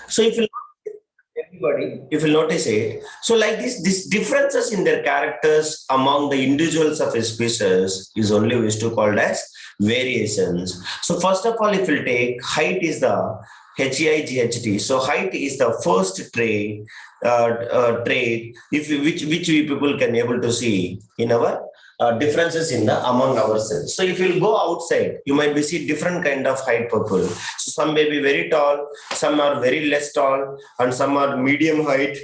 So if you everybody, if you notice it, so like this differences in their characters among the individuals of a species is only used to called as variations. So first of all, if you take height is the HEIGHT. So height is the first trait which we people can able to see in our differences in the among ourselves. So if you go outside, you might be see different kind of height people. So some may be very tall, some are very less tall, and some are medium height.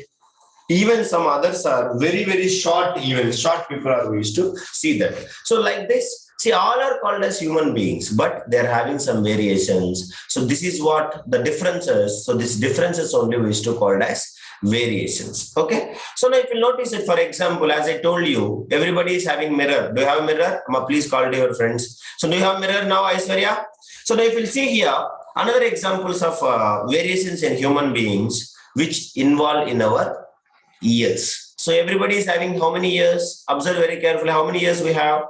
Even some others are very short. Even short people are used to see that. So like this. See, all are called as human beings, but they're having some variations. So this is what the differences. So this differences only we used to called as variations. Okay. So now if you notice it, for example, as I told you, everybody is having mirror. Do you have a mirror? Please call to your friends. So do you have mirror now, Aishwarya? So now if you see here, another examples of variations in human beings which involve in our years. So everybody is having how many years? Observe very carefully how many years we have.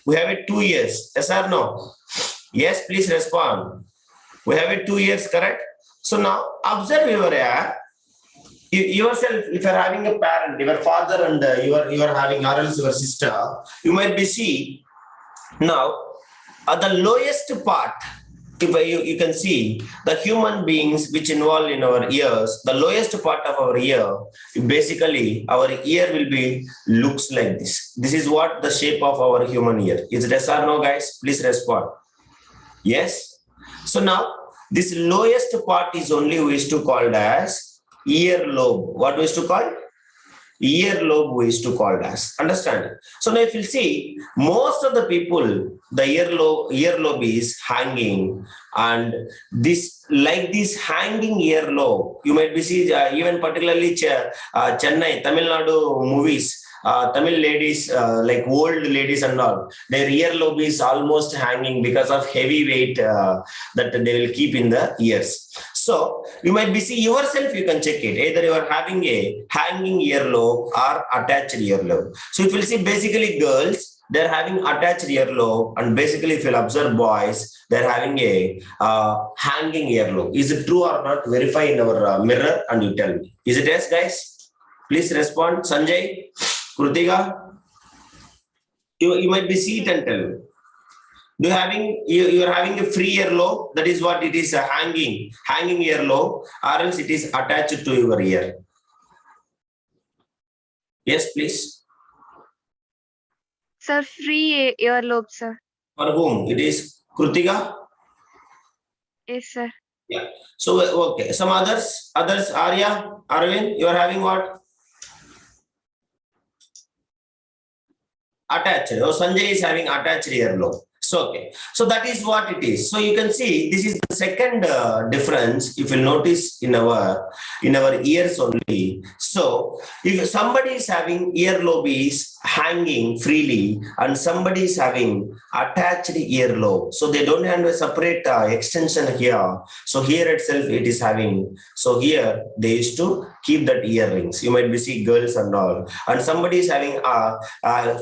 We have it 2 years. Yes or no? Yes, please respond. We have it 2 years, correct? So now observe yourself. If you are having a parent, your father, and you are having, or else your sister, you might be see now at the lowest part. If you can see the human beings which involve in our ears, the lowest part of our ear, basically our ear will be looks like this. This is what the shape of our human ear is. Yes or no, guys? Please respond. Yes. So now this lowest part is only we used to call as earlobe. What we used to call? Earlobe we used to call as. Understand? So now if you see, most of the people, the earlobe is hanging, and this like this hanging earlobe, you might be see even particularly Chennai, Tamil Nadu movies. Tamil ladies, like old ladies and all, their earlobe is almost hanging because of heavy weight that they will keep in the ears. So you might be see yourself, you can check it. Either you are having a hanging earlobe or attached earlobe. So if you see basically girls, they're having attached earlobe, and basically if you'll observe boys, they're having a hanging earlobe. Is it true or not? Verify in our mirror and you tell me. Is it yes, guys? Please respond. Sanjay, Krutika, you might be see it and tell me. Do you are having a free earlobe? That is what it is, a hanging earlobe, or else it is attached to your ear. Yes, please. Sir, free earlobe, sir. For whom? It is Krutika? Yes, sir. Yeah. So okay. Some others, Arya, Arvind, you are having what? Attached. Oh, Sanjay is having attached earlobe. So okay. So that is what it is. So you can see this is the second difference. If you notice in our ears only. So if somebody is having earlobe is hanging freely, and somebody is having attached earlobe, so they don't have a separate extension here. So here itself it is having. So here they used to keep that earrings. You might be see girls and all, and somebody is having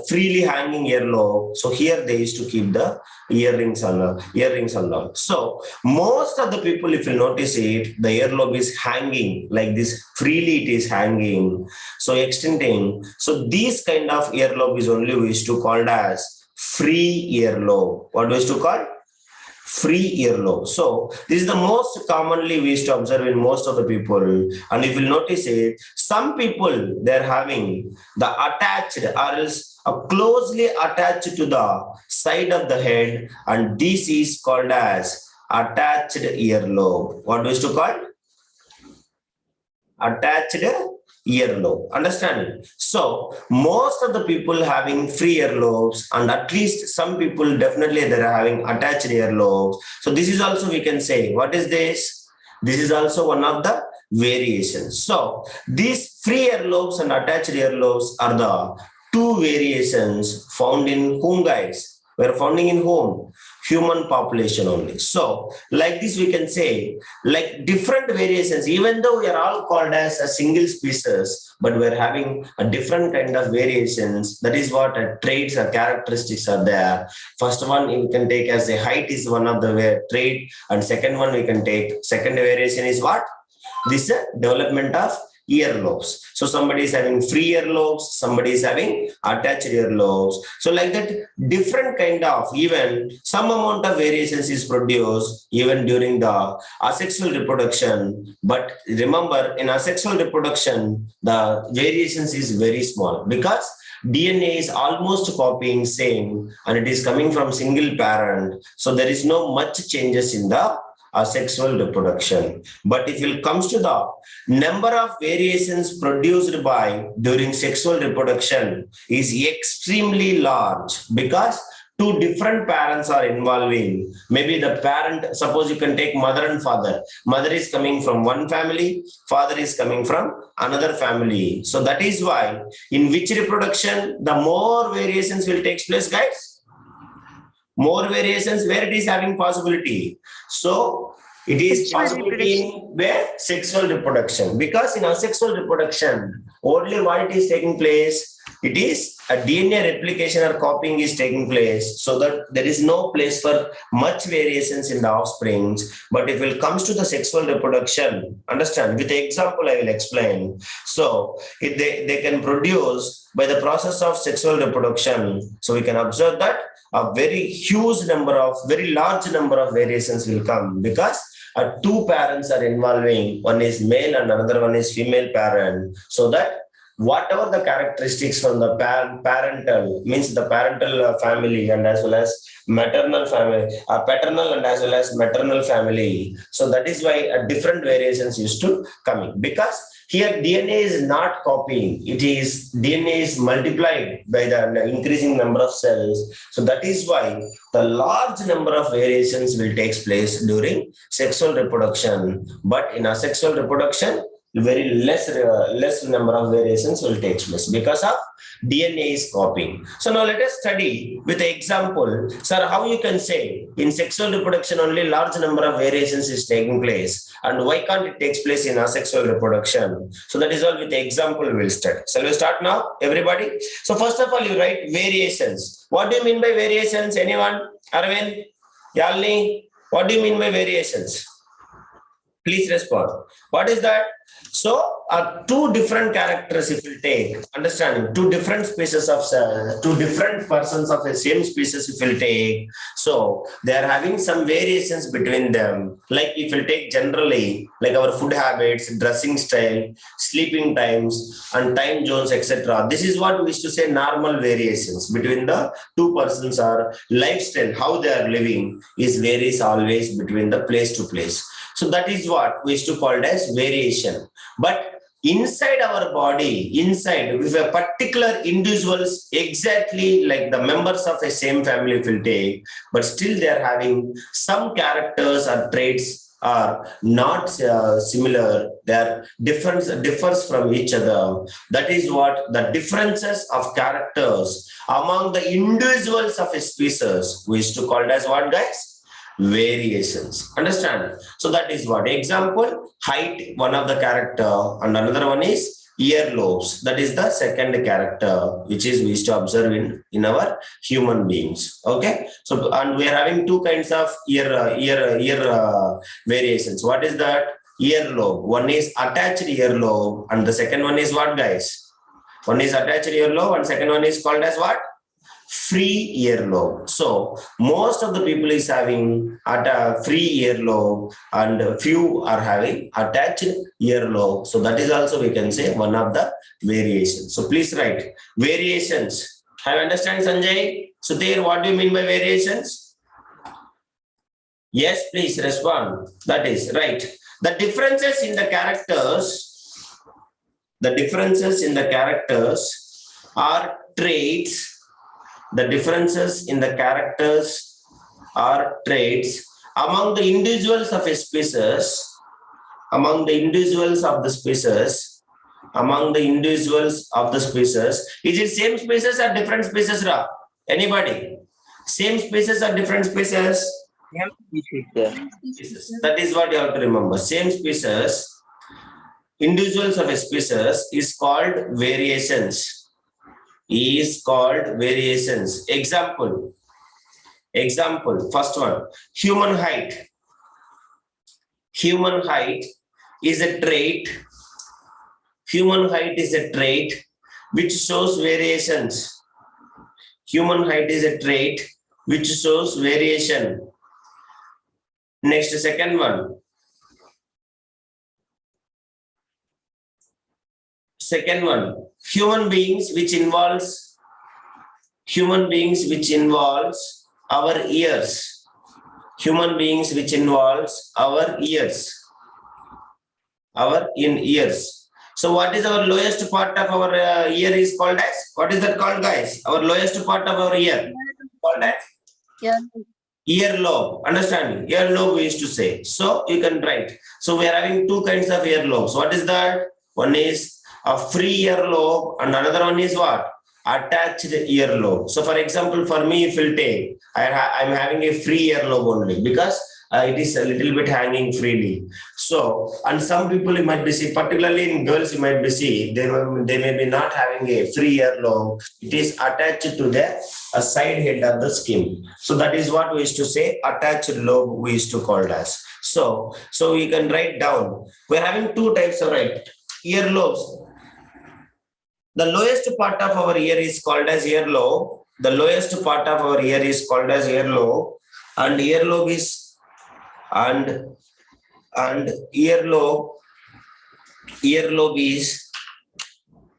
freely hanging earlobe. So here they used to keep the earrings and all. So most of the people, if you notice it, the earlobe is hanging like this, freely it is hanging, so extending. So these kind of earlobe is only we used to call as free earlobe. What we used to call? Free earlobe. So this is the most commonly we used to observe in most of the people. And if you notice it, some people, they're having the attached or else closely attached to the side of the head, and this is called as attached earlobe. What we used to call? Attached earlobe. Understand? So most of the people having free earlobes, and at least some people definitely they're having attached earlobes. So this is also, we can say, what is this? This is also one of the variations. So these free earlobes and attached earlobes are the two variations found in whom, guys? We're finding in whom? Human population only. So like this we can say, like different variations, even though we are all called as a single species, but we're having a different kind of variations. That is what traits or characteristics are there. First one you can take as a height is one of the trait, and second one we can take, second variation is what? This development of earlobes. So somebody is having free earlobes, somebody is having attached earlobes. So like that, different kind of, even some amount of variations is produced even during the asexual reproduction. But remember, in asexual reproduction, the variations is very small because DNA is almost copying same and it is coming from single parent. So there is no much changes in the asexual reproduction. But if it comes to the number of variations produced by during sexual reproduction is extremely large because two different parents are involving. Maybe the parent, suppose you can take mother and father. Mother is coming from one family, father is coming from another family. So that is why in which reproduction the more variations will take place, guys? More variations where it is having possibility. So it is Sexual possibility in where sexual reproduction, because in asexual reproduction only what it is taking place, it is a DNA replication or copying is taking place, so that there is no place for much variations in the offsprings. But if it comes to the sexual reproduction, understand, with the example I will explain. So if they can produce by the process of sexual reproduction, so we can observe that a very huge number of, very large number of variations will come because two parents are involving, one is male and another one is female parent, so that whatever the characteristics from the parental, means the parental family and as well as maternal family, paternal and as well as maternal family. So that is why different variations used to coming, because here DNA is not copying, it is DNA is multiplied by the increasing number of cells. So that is why the large number of variations will take place during sexual reproduction. But in asexual reproduction, very less number of variations will take place because of DNA is copying. So now let us study with the example, sir, how you can say in sexual reproduction only large number of variations is taking place, and why can't it takes place in asexual reproduction? So that is all with the example we will study. Shall we start now, everybody? So first of all, you write variations. What do you mean by variations? Anyone? Arvind? Yalini? What do you mean by variations? Please respond. What is that? So, two different characters if you take, understanding, two different species of two different persons of the same species if you take, so they are having some variations between them. Like if you take generally, like our food habits, dressing style, sleeping times, and time zones, etc. This is what we used to say normal variations between the two persons, or lifestyle, how they are living is varies always between the place to place. So that is what we used to call it as variation. But inside our body, inside, with a particular individuals, exactly like the members of a same family will take, but still they are having some characters or traits are not similar. Their differs from each other. That is what the differences of characters among the individuals of a species we used to call it as what, guys? Variations. Understand? So that is what example, height, one of the character, and another one is earlobes. That is the second character which is we used to observe in our human beings. Okay, so and we are having two kinds of ear variations. What is that? Earlobe. One is attached earlobe and the second one is what, guys? One is attached earlobe and second one is called as what? Free earlobe. So most of the people is having at a free earlobe and few are having attached earlobe. So that is also we can say one of the variations. So please write variations. Have you understand, Sanjay? So there, what do you mean by variations? Yes, please respond. That is right. The differences in the characters, are traits. The differences in the characters are traits among the individuals of a species, among the individuals of the species, Is it same species or different species, Ra? Anybody? Same species or different species? That is what you have to remember. Same species, individuals of a species is called variations. Example, first one, human height is a trait. Human height is a trait which shows variations. Human height is a trait which shows variation. Next, second one. Second one, human beings which involves our ears. Human beings which involves our ears. Our ears. So what is our lowest part of our ear is called as? What is that called, guys? Our lowest part of our ear called as? Yeah. Earlobe. Understand? Earlobe we used to say. So you can write. So we are having two kinds of earlobes. What is that? One is a free earlobe and another one is what? Attached earlobe. So for example, for me, if you'll take, I'm having a free earlobe only because it is a little bit hanging freely. So, and some people you might be see, particularly in girls, you might be see, they may be not having a free earlobe. It is attached to the side head of the skin. So that is what we used to say, attached lobe we used to call it as. So we can write down. We're having two types of earlobes. The lowest part of our ear is called as earlobe. The lowest part of our ear is called as earlobe, and earlobe is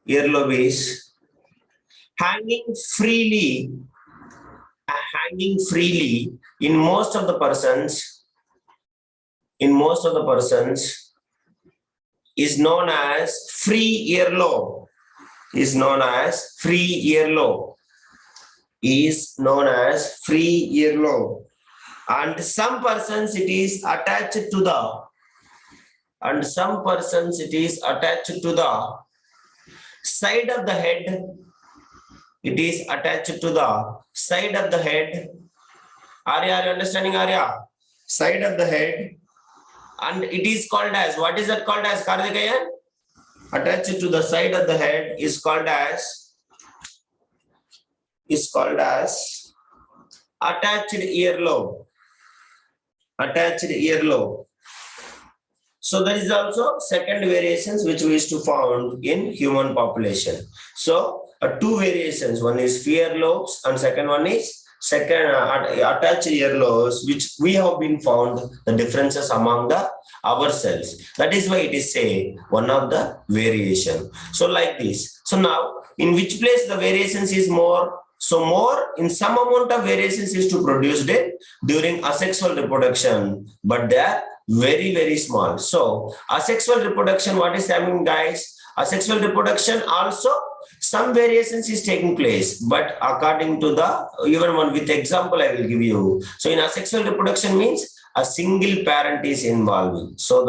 earlobe is hanging freely in most of the persons is known as free earlobe. Is known as free earlobe. And some persons it is attached to the side of the head. It is attached to the side of the head. Arya, are you understanding, Arya? Side of the head. And it is called as, what is that called as, Karthikeyan? Attached to the side of the head is called as attached earlobe. So there is also second variations which we used to found in human population. So two variations, one is free earlobes and second one is attached earlobes, which we have been found the differences among ourselves. That is why it is say one of the variation. So like this. So now in which place the variations is more? So more in some amount of variations is to produced during asexual reproduction, but they are very, very small. So asexual reproduction, what is happening, guys? Asexual reproduction also some variations is taking place, but according to the, even one with example I will give you. So in asexual reproduction means a single parent is involved, so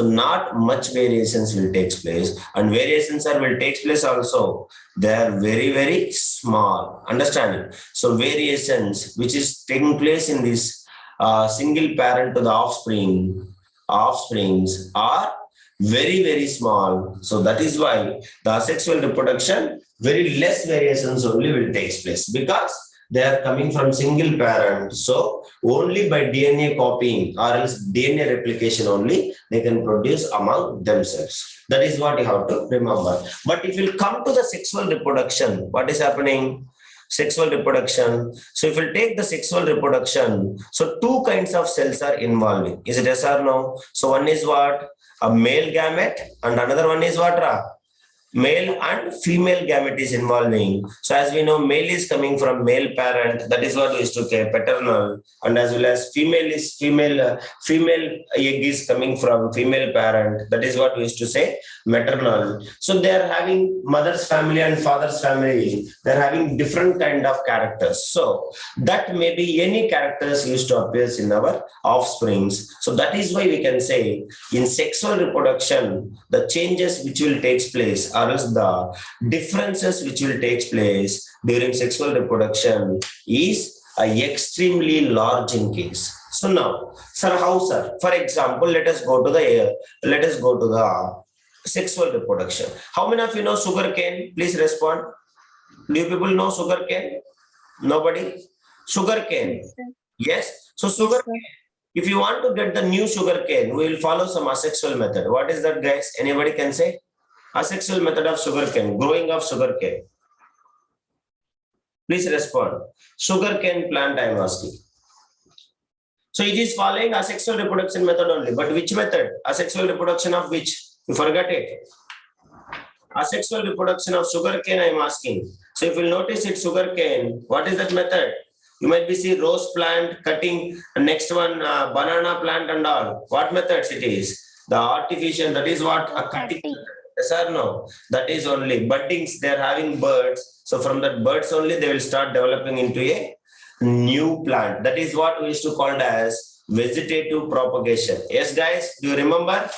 not much variations will take place, and variations will take place also. They are very, very small. Understanding? So variations which is taking place in this single parent to the offsprings are very, very small. So that is why the asexual reproduction, very less variations only will take place because they are coming from single parent. So only by DNA copying or else DNA replication only they can produce among themselves. That is what you have to remember. But if you come to the sexual reproduction, what is happening? Sexual reproduction. So if you take the sexual reproduction, so two kinds of cells are involved. Is it yes or no? So one is what? A male gamete and another one is what? Male and female gamete is involving. So as we know, male is coming from male parent. That is what we used to say paternal, and as well as female egg is coming from female parent. That is what we used to say maternal. So they are having mother's family and father's family. They are having different kind of characters. So that may be any characters used to appear in our offsprings. So that is why we can say in sexual reproduction, the changes which will take place or else the differences which will take place during sexual reproduction is extremely large in case. So now, sir, how, sir? For example, let us go to the sexual reproduction. How many of you know sugarcane? Please respond. Do you people know sugarcane? Nobody? Sugarcane. Yes, sir. Yes. So Yes, sugarcane. If you want to get the new sugar cane, we will follow some asexual method. What is that, guys? Anybody can say? Asexual method of sugar cane, growing of sugar cane. Please respond. Sugar cane plant, I am asking. So it is following asexual reproduction method only. But which method? Asexual reproduction of which? You forgot it. Asexual reproduction of sugar cane, I am asking. So if you notice it, sugar cane, what is that method? You might be see rose plant cutting, next one banana plant and all. What methods it is? The artificial, that is what a cutting. Yes or no? That is only buddings, they are having birds. So from that birds only, they will start developing into a new plant. That is what we used to call as vegetative propagation. Yes, guys, do you remember?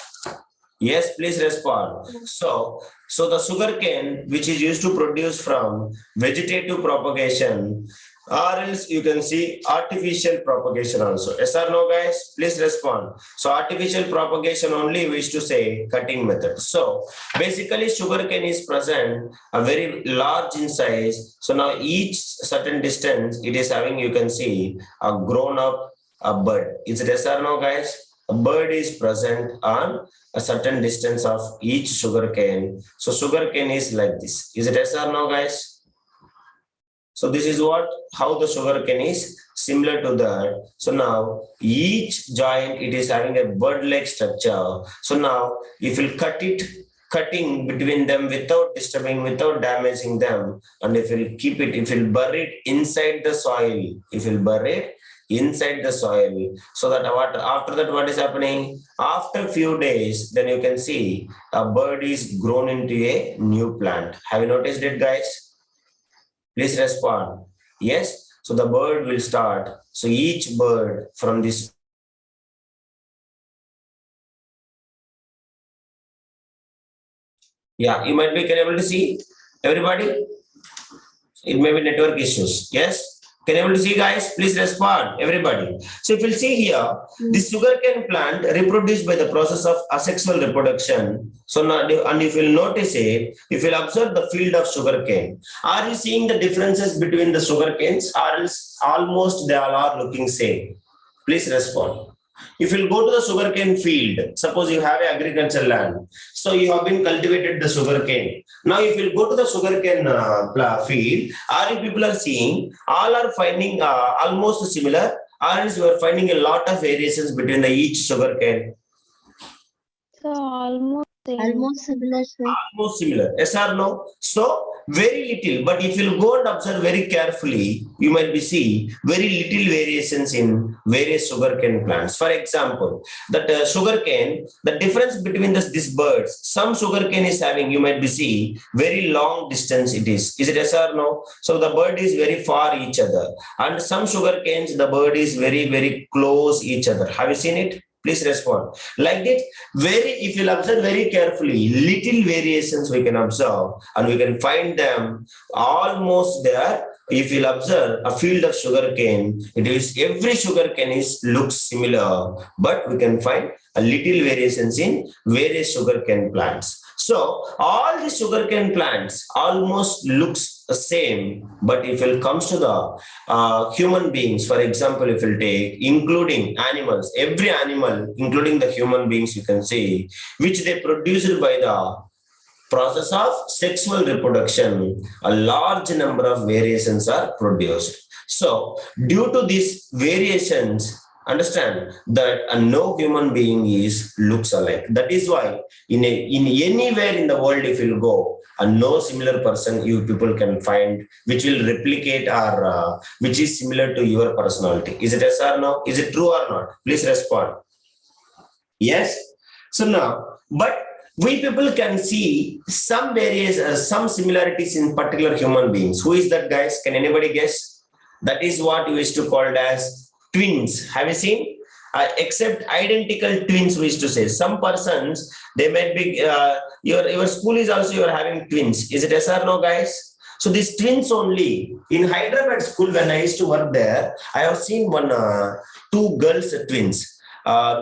Yes, please respond. So the sugar cane, which is used to produce from vegetative propagation, or else you can see artificial propagation also. Yes or no, guys? Please respond. So artificial propagation only we used to say cutting method. So basically sugar cane is present a very large in size. So now each certain distance it is having, you can see a grown up a bud. Is it yes or no, guys? A bird is present on a certain distance of each sugar cane. So sugar cane is like this. Is it yes or no, guys? So this is how the sugar cane is similar to that. So now each joint it is having a bird-like structure. So now if you cutting between them without disturbing, without damaging them, and if you keep it, if you bury it inside the soil, so that after that what is happening? After a few days, then you can see a bird is grown into a new plant. Have you noticed it, guys? Please respond. Yes. So the bird will start. So each bird from this. Yeah, you might be able to see everybody. It may be network issues. Yes. Can you able to see, guys? Please respond, everybody. So if you'll see here, the sugarcane plant reproduced by the process of asexual reproduction. So now, and if you'll notice it, if you'll observe the field of sugarcane, are you seeing the differences between the sugarcanes? Or else almost they all are looking same? Please respond. If you go to the sugarcane field, suppose you have agricultural land, so you have been cultivated the sugarcane. Now, if you go to the sugarcane field, all you people are seeing, all are finding almost similar, or else you are finding a lot of variations between the each sugarcane. So almost similar, sir. Almost similar. Yes or no? So very little, but if you go and observe very carefully, you might be see very little variations in various sugarcane plants. For example, that sugarcane, the difference between these birds, some sugarcane is having, you might be see very long distance it is. Is it yes or no? So the bird is very far each other, and some sugarcanes the bird is very very close each other. Have you seen it? Please respond. Like that, if you observe very carefully, little variations we can observe, and we can find them almost there. If you observe a field of sugarcane, it is every sugarcane looks similar, but we can find a little variations in various sugarcane plants. So all the sugarcane plants almost looks the same, but if it comes to the human beings, for example, if you take including animals, every animal, including the human beings, you can see which they produced by the process of sexual reproduction, a large number of variations are produced. So due to these variations, understand that no human being looks alike. That is why in anywhere in the world, if you go, no similar person you people can find which will replicate or which is similar to your personality. Is it yes or no? Is it true or not? Please respond. Yes. So now, but we people can see some some similarities in particular human beings. Who is that, guys? Can anybody guess? That is what we used to call as twins. Have you seen? Except identical twins, we used to say. Some persons, they might be, your school is also, you are having twins. Is it yes or no, guys? So these twins only, in Hyderabad school, when I used to work there, I have seen two girls twins.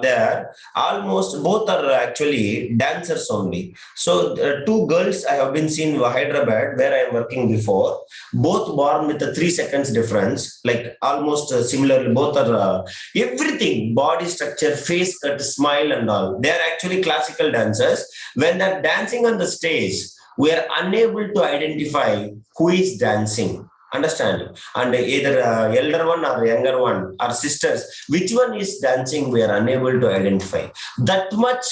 there almost both are actually dancers only. So two girls I have been seen in Hyderabad where I am working before, both born with a 3 seconds difference, like almost similar. Both are everything, body structure, face cut, smile and all. They are actually classical dancers. When they're dancing on the stage, we are unable to identify who is dancing. Understand? And either elder one or younger one or sisters, which one is dancing, we are unable to identify. That much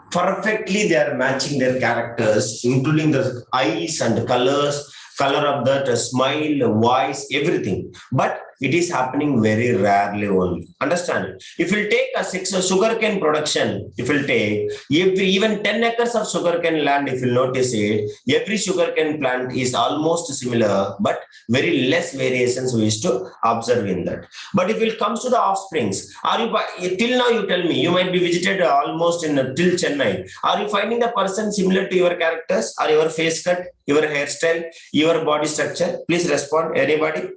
perfectly they are matching their characters, including the eyes and the colors, color of that smile, voice, everything. But it is happening very rarely only. Understand? If you take a sugarcane production, if you take even 10 acres of sugarcane land, if you notice it, every sugarcane plant is almost similar, but very less variations we used to observe in that. But if it comes to the offsprings, are you till now you tell me you might be visited almost in till Chennai. Are you finding the person similar to your characters or your face cut, your hairstyle, your body structure? Please respond. Anybody?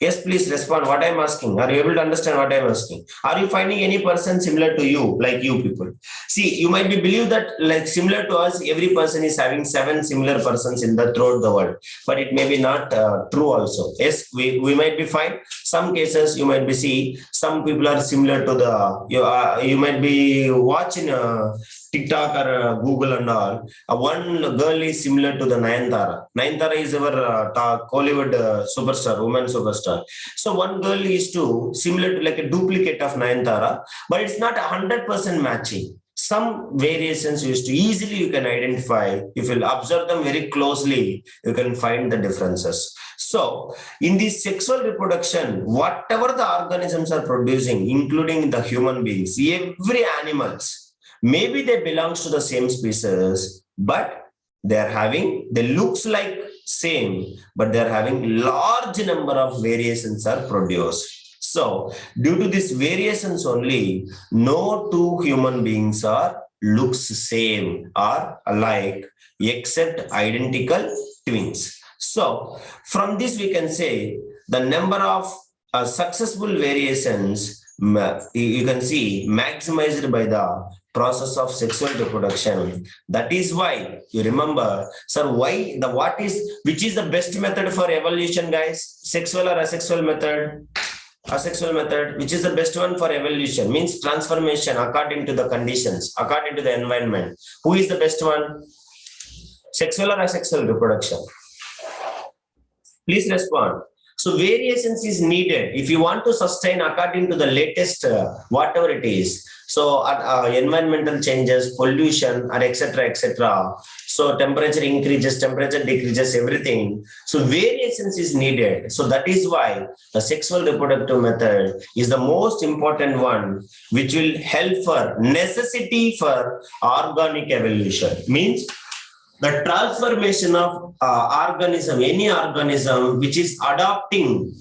Yes, please respond. What I'm asking. Are you able to understand what I'm asking? Are you finding any person similar to you, like you people? See, you might be believe that like similar to us, every person is having 7 similar persons in the throughout the world, but it may be not true also. Yes, we might be fine. Some cases you might be see some people are similar to the you might be watching TikTok or Google and all. One girl is similar to the Nayantara. Nayantara is our Hollywood superstar, woman superstar. So one girl is similar to like a duplicate of Nayantara, but it's not 100% matching. Some variations you can identify. If you observe them very closely, you can find the differences. So in the sexual reproduction, whatever the organisms are producing, including the human beings, every animals, maybe they belongs to the same species, but they looks like same, but they're having large number of variations are produced. So due to these variations only, no two human beings are looks same or alike except identical twins. So from this we can say the number of successful variations you can see maximized by the process of sexual reproduction. That is why you remember, sir, which is the best method for evolution, guys? Sexual or asexual method? Asexual method, which is the best one for evolution, means transformation according to the conditions, according to the environment. Who is the best one? Sexual or asexual reproduction? Please respond. So variations is needed if you want to sustain according to the latest whatever it is. So environmental changes, pollution, or etc. So temperature increases, temperature decreases, everything. So variations is needed. So that is why the sexual reproductive method is the most important one, which will help for necessity for organic evolution. Means the transformation of any organism which is adapting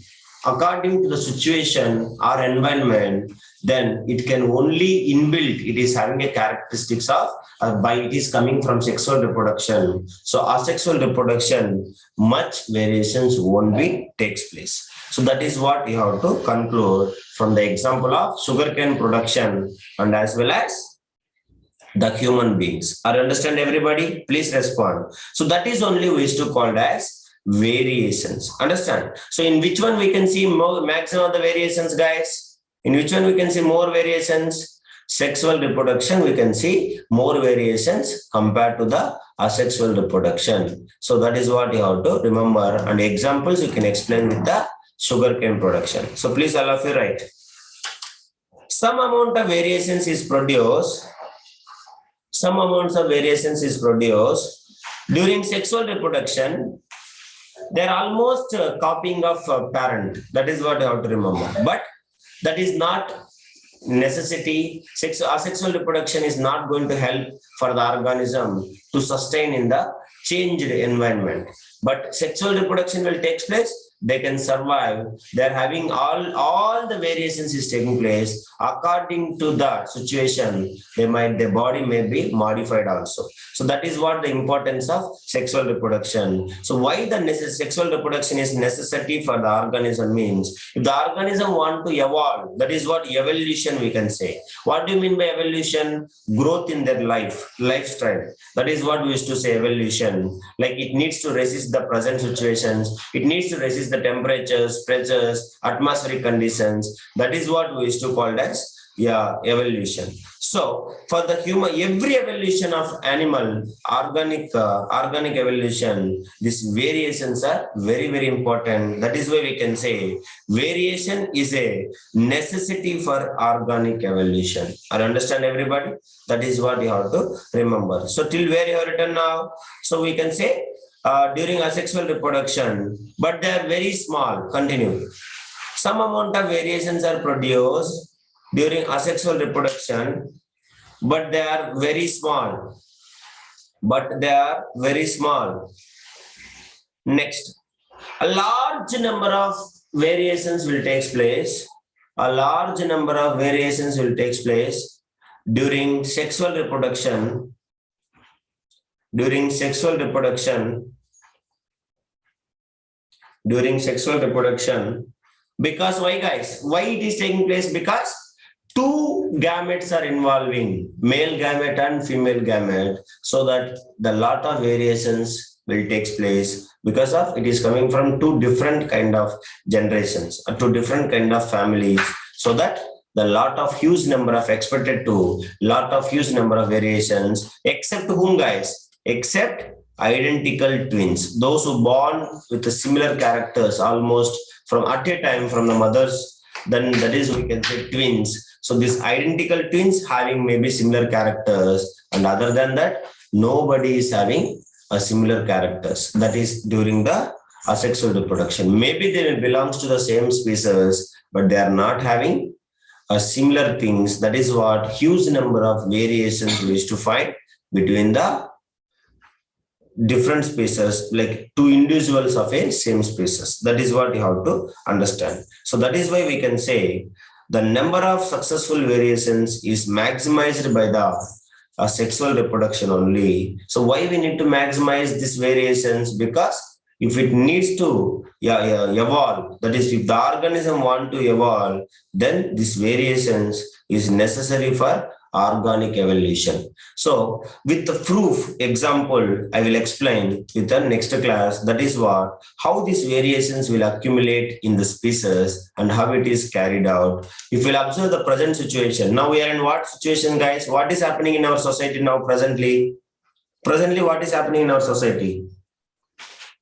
according to the situation or environment, then it can only inbuilt, it is having a characteristics of it is coming from sexual reproduction. So asexual reproduction, much variations won't be takes place. So that is what you have to conclude from the example of sugarcane production and as well as the human beings. Are you understand everybody? Please respond. So that is only we used to call as variations. Understand? So in which one we can see more maximum of the variations, guys? In which one we can see more variations? Sexual reproduction, we can see more variations compared to the asexual reproduction. So that is what you have to remember. And examples you can explain with the sugarcane production. So please all of you write. Some amount of variations is produced. Some amounts of variations is produced during sexual reproduction. They're almost copying of parent. That is what you have to remember. But that is not necessity. Asexual reproduction is not going to help for the organism to sustain in the changed environment. But sexual reproduction will take place they can survive. They're having all the variations is taking place. According to that situation, their body may be modified also. So that is what the importance of sexual reproduction. So why the sexual reproduction is necessity for the organism means, if the organism want to evolve, that is what evolution we can say. What do you mean by evolution? Growth in their lifestyle. That is what we used to say evolution. Like it needs to resist the present situations. It needs to resist the temperatures, pressures, atmospheric conditions. That is what we used to call as evolution. So for the human, every evolution of animal, organic evolution, these variations are very, very important. That is why we can say variation is a necessity for organic evolution. I understand everybody? That is what you have to remember. So till where you have written now? So we can say during asexual reproduction, but they are very small. Continue. Some amount of variations are produced during asexual reproduction, but they are very small. Next, a large number of variations will take place. During sexual reproduction. During sexual reproduction. Because why, guys? Why it is taking place? Because two gametes are involving, male gamete and female gamete, so that the lot of variations will take place because of it is coming from two different kind of generations, two different kind of families, so that the lot of huge number of huge number of variations, except whom, guys? Except identical twins, those who born with the similar characters almost from at a time from the mothers, then that is we can say twins. So these identical twins having maybe similar characters, and other than that, nobody is having a similar characters. That is during the asexual reproduction. Maybe they belongs to the same species, but they are not having a similar things. That is what huge number of variations we used to find between the different species, like two individuals of a same species. That is what you have to understand. So that is why we can say the number of successful variations is maximized by the sexual reproduction only. So why we need to maximize these variations? Because if it needs to evolve, that is, if the organism want to evolve, then these variations is necessary for organic evolution. So with the proof example, I will explain with the next class. That is what, how these variations will accumulate in the species and how it is carried out. If we'll observe the present situation, now we are in what situation, guys? What is happening in our society now presently? Presently, what is happening in our society?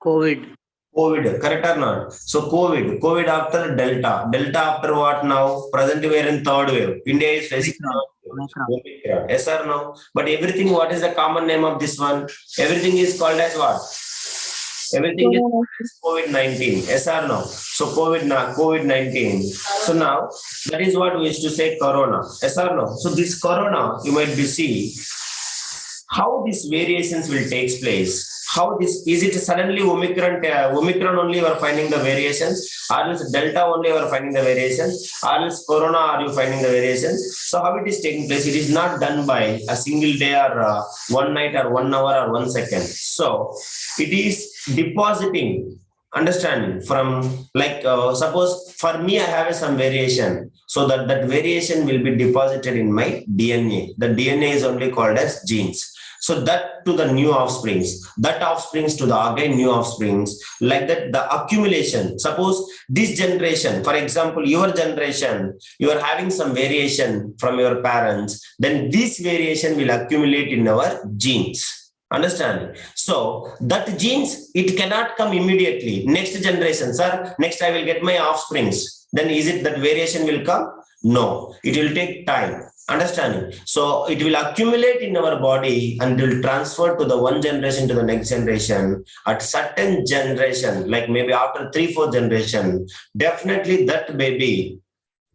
COVID, correct or not? So COVID after Delta after what now? Presently we are in third wave. India is facing Omicron. Yes or no? But everything, what is the common name of this one? Everything is called as what? Everything is called as COVID-19. Yes or no? So COVID-19. So now that is what we used to say Corona. Yes or no? So this Corona, you might be see how these variations will take place. How this is it suddenly Omicron only you are finding the variations, or else Delta only you are finding the variations, or else Corona are you finding the variations? So how it is taking place? It is not done by a single day or one night or 1 hour or 1 second. So it is depositing, understanding from like suppose for me I have some variation, so that variation will be deposited in my DNA. The DNA is only called as genes. So that to the new offsprings, that offsprings to the again new offsprings, like that the accumulation. Suppose this generation, for example, your generation, you are having some variation from your parents, then this variation will accumulate in our genes. Understand? So that genes, it cannot come immediately. Next generation, sir, next I will get my offsprings. Then is it that variation will come? No, it will take time. Understanding? So it will accumulate in our body and will transfer to the one generation to the next generation. At certain generation, like maybe after 3-4 generation, definitely that baby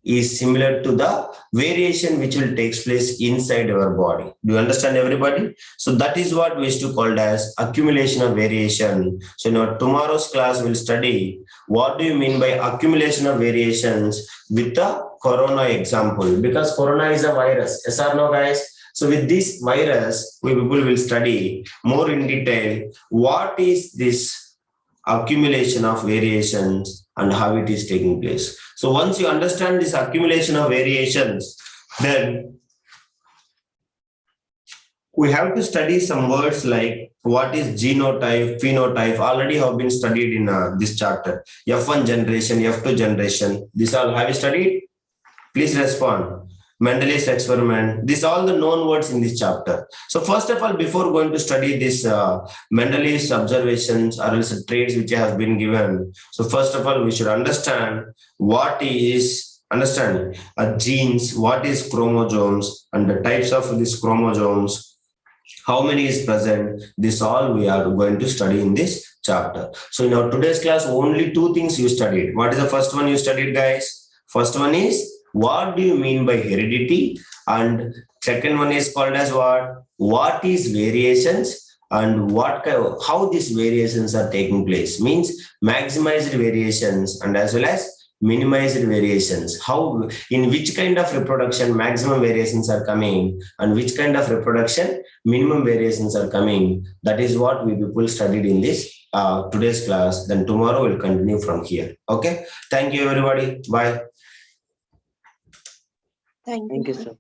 is similar to the variation which will take place inside our body. Do you understand, everybody? So that is what we used to call as accumulation of variation. So in our tomorrow's class, we'll study what do you mean by accumulation of variations with the corona example, because corona is a virus. Yes or no, guys? So with this virus, we people will study more in detail what is this accumulation of variations and how it is taking place. So once you understand this accumulation of variations, then we have to study some words like what is genotype, phenotype, already have been studied in this chapter. F1 generation, F2 generation, this all have you studied? Please respond. Mendel's experiment, these all the known words in this chapter. So first of all, before going to study this Mendel's observations or else traits which have been given, so first of all, we should understand what is, genes, what is chromosomes and the types of these chromosomes, how many is present, this all we are going to study in this chapter. So in our today's class, only two things you studied. What is the first one you studied, guys? First one is what do you mean by heredity? And second one is called as what? What is variations and how these variations are taking place? Means maximized variations and as well as minimized variations. How, in which kind of reproduction maximum variations are coming and which kind of reproduction minimum variations are coming. That is what we people studied in this today's class. Then tomorrow we'll continue from here. Okay. Thank you, everybody. Bye. Thank you, sir.